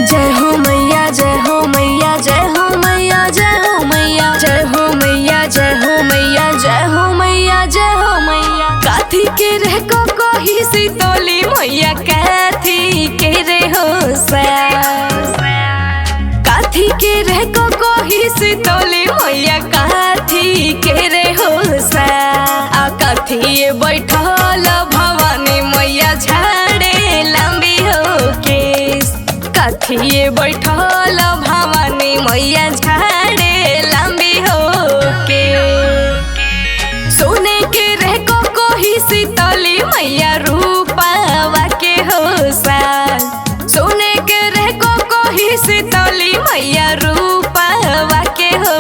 जय हो मैया जय हो मैया जय हो मैया जय हो मैया जय हो मैया जय हो मैया जय हो मैया जय हो मैया। काथी के रे को कही सीतोली मैया काथी के रे हो काथी के रे को कही सीतोली मैया काथी के रे हो आ काथी बैठल भवानी मैया झाड़े लंबी हो केस काथी बैठल भवानी मैया झाड़े लंबी हो के सोने के रे को कही सीतली मैया रूपावा के हो सोने के रे को कही सीतली मैया रूपावा के हो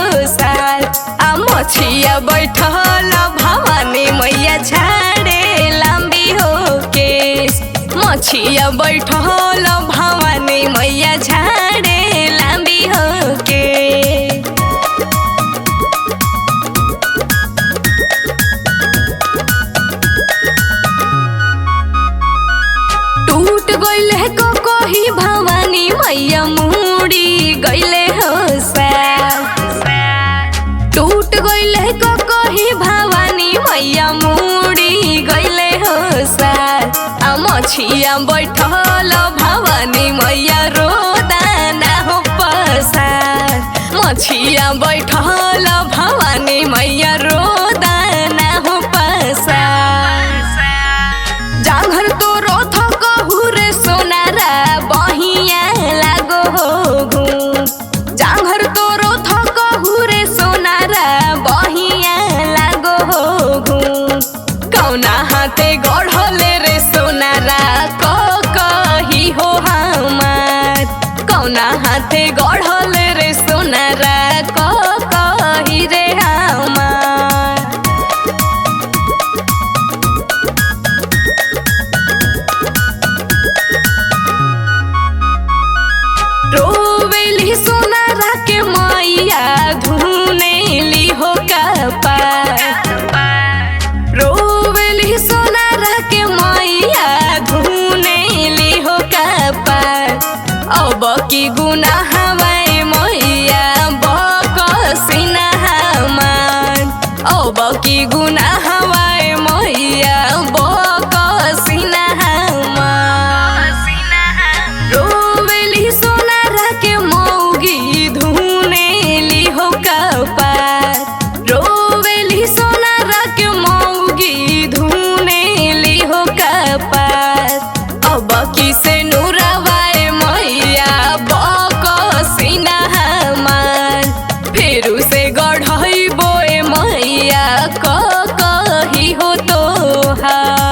आ मछिया बैठल भवानी मैया झाड़े लंबी हो केस मछिया बैठल भवानी मैया झाड़े लंबी हो के टूट गइले को कही भवानी मैया मुड़ी गइले हो टूट गइले को कही भवानी मैया मुड़ी गइले हो आ मछिया बैठल भवानी मैया रोदाना हो पसार मछिया बैठल भवानी मैया रोदाना हो पसार जांघर तो रोथ कहू रे सोनारा बहिया लागो हो घूम जांघर तो रोथ कहू रे सोनारा बहिया लागो हो घूम कौना हाथे गढ़ले रे सोनारा कही हो हमार कौना हाथे गढ़ले रे सोनारा कही रे हमार रोवेली सोनारा के मैया धुनेली हो कपार रोवेली सोनारा के मैया धुनेली हो कपार अब की गुनाह हवाए मैया बकसिना हमार अब की गुनाह हवाए मैया बकसिना हमार रोवेली सोनारा के मौगी धुनेली हो कपार रोवेली सोनारा के मौगी धुनेली हो कपार अब की से नूरवाए मैया बकसिना हमार फेरू से गढ़ई बोए मैया कही हो तोहार।